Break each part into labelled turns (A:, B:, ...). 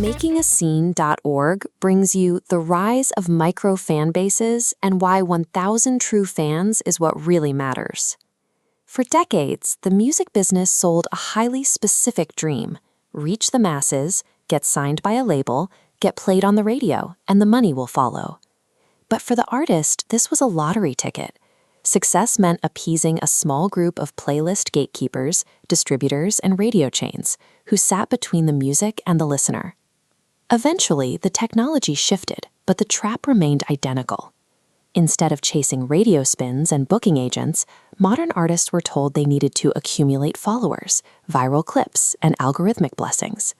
A: MakingAscene.org brings you the rise of micro-fanbases and why 1,000 true fans is what really matters. For decades, the music business sold a highly specific dream: reach the masses, get signed by a label, get played on the radio, and the money will follow. But for the artist, this was a lottery ticket. Success meant appeasing a small group of playlist gatekeepers, distributors, and radio chains who sat between the music and the listener. Eventually, the technology shifted, but the trap remained identical. Instead of chasing radio spins and booking agents, modern artists were told they needed to accumulate followers, viral clips, and algorithmic blessings.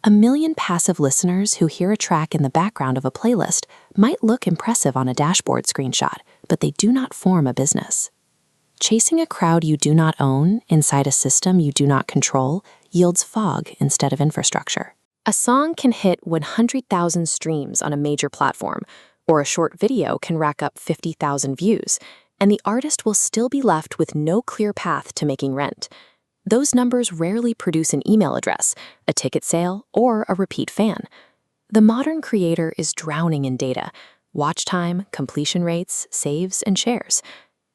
A: 1 million passive listeners who hear a track in the background of a playlist might look impressive on a dashboard screenshot, but they do not form a business. Chasing a crowd you do not own inside a system you do not control yields fog instead of infrastructure. A song can hit 100,000 streams on a major platform, or a short video can rack up 50,000 views, and the artist will still be left with no clear path to making rent. Those numbers rarely produce an email address, a ticket sale, or a repeat fan. The modern creator is drowning in data: watch time, completion rates, saves, and shares.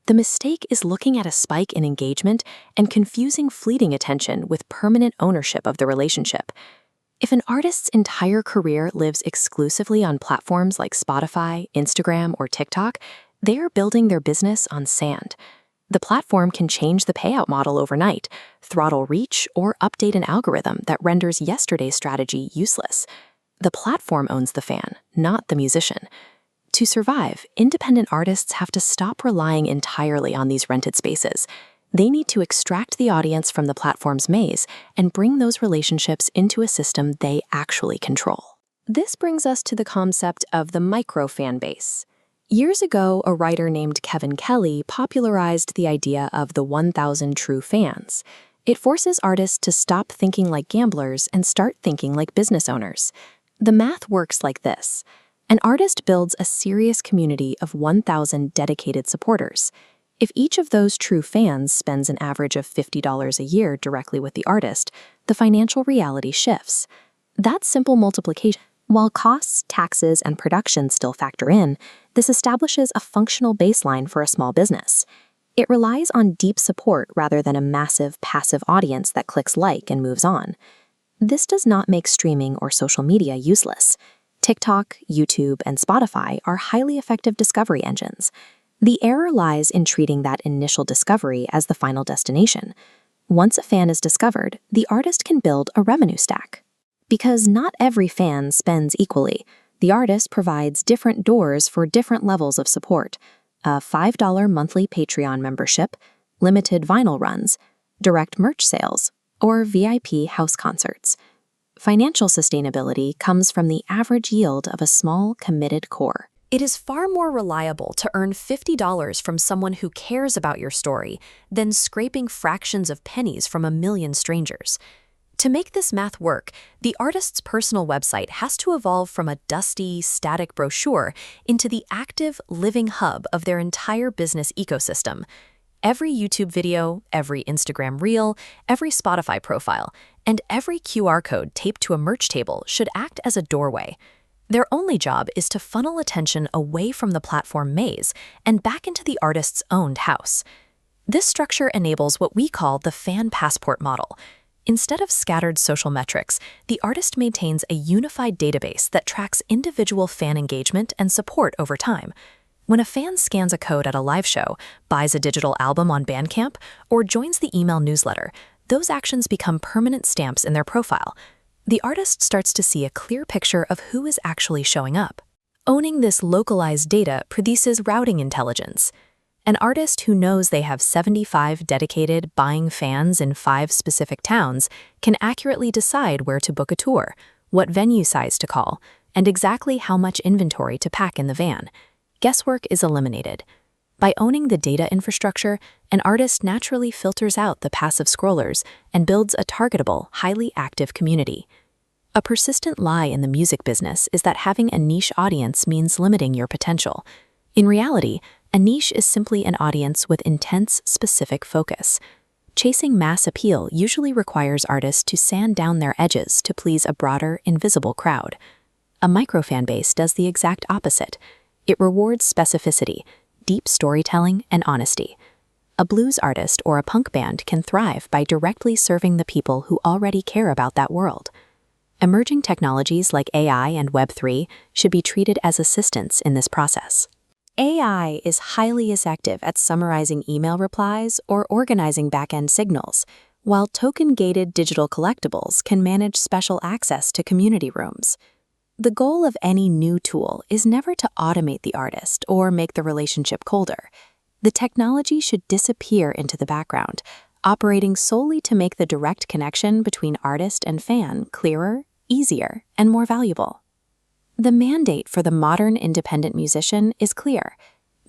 A: The mistake is looking at a spike in engagement and confusing fleeting attention with permanent ownership of the relationship. If an artist's entire career lives exclusively on platforms like Spotify, Instagram, or TikTok, they are building their business on sand. The platform can change the payout model overnight, throttle reach, or update an algorithm that renders yesterday's strategy useless. The platform owns the fan, not the musician. To survive, independent artists have to stop relying entirely on these rented spaces. They need to extract the audience from the platform's maze and bring those relationships into a system they actually control. This brings us to the concept of the micro-fan base. Years ago, a writer named Kevin Kelly popularized the idea of the 1,000 true fans. It forces artists to stop thinking like gamblers and start thinking like business owners. The math works like this. An artist builds a serious community of 1,000 dedicated supporters. If each of those true fans spends an average of $50 a year directly with the artist, the financial reality shifts. That simple multiplication, while costs, taxes, and production still factor in, this establishes a functional baseline for a small business. It relies on deep support rather than a massive, passive audience that clicks like and moves on. This does not make streaming or social media useless. TikTok, YouTube, and Spotify are highly effective discovery engines. The error lies in treating that initial discovery as the final destination. Once a fan is discovered, the artist can build a revenue stack. Because not every fan spends equally, the artist provides different doors for different levels of support: a $5 monthly Patreon membership, limited vinyl runs, direct merch sales, or VIP house concerts. Financial sustainability comes from the average yield of a small, committed core. It is far more reliable to earn $50 from someone who cares about your story than scraping fractions of pennies from 1 million strangers. To make this math work, the artist's personal website has to evolve from a dusty, static brochure into the active, living hub of their entire business ecosystem. Every YouTube video, every Instagram reel, every Spotify profile, and every QR code taped to a merch table should act as a doorway. Their only job is to funnel attention away from the platform maze and back into the artist's owned house. This structure enables what we call the fan passport model. Instead of scattered social metrics, the artist maintains a unified database that tracks individual fan engagement and support over time. When a fan scans a code at a live show, buys a digital album on Bandcamp, or joins the email newsletter, those actions become permanent stamps in their profile. The artist starts to see a clear picture of who is actually showing up. Owning this localized data produces routing intelligence. An artist who knows they have 75 dedicated, buying fans in 5 specific towns can accurately decide where to book a tour, what venue size to call, and exactly how much inventory to pack in the van. Guesswork is eliminated. By owning the data infrastructure, an artist naturally filters out the passive scrollers and builds a targetable, highly active community. A persistent lie in the music business is that having a niche audience means limiting your potential. In reality, a niche is simply an audience with intense, specific focus.
B: Chasing mass appeal usually requires artists to sand down their edges to please a broader, invisible crowd. A micro-fanbase does the exact opposite. It rewards specificity, deep storytelling, and honesty. A blues artist or a punk band can thrive by directly serving the people who already care about that world. Emerging technologies like AI and Web3 should be treated as assistants in this process. AI is highly effective at summarizing email replies or organizing back-end signals, while token-gated digital collectibles can manage special access to community rooms. The goal of any new tool is never to automate the artist or make the relationship colder. The technology should disappear into the background, operating solely to make the direct connection between artist and fan clearer, easier, and more valuable. The mandate for the modern independent musician is clear.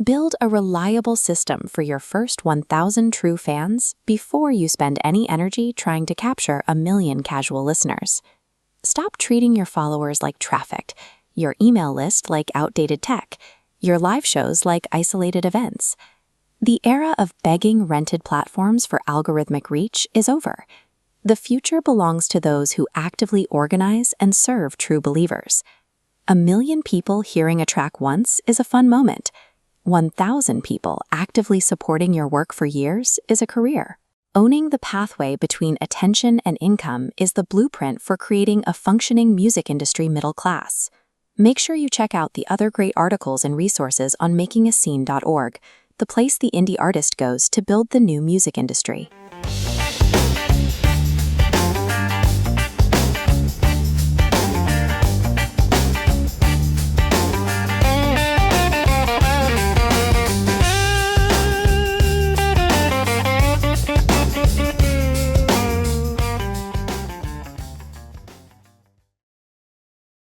B: Build a reliable system for your first 1,000 true fans before you spend any energy trying to capture 1 million casual listeners. Stop treating your followers like traffic, your email list like outdated tech, your live shows like isolated events. The era of begging rented platforms for algorithmic reach is over. The future belongs to those who actively organize and serve true believers. 1 million people hearing a track once is a fun moment. 1,000 people actively supporting your work for years is a career. Owning the pathway between attention and income is the blueprint for creating a functioning music industry middle class. Make sure you check out the other great articles and resources on makingascene.org, the place the indie artist goes to build the new music industry.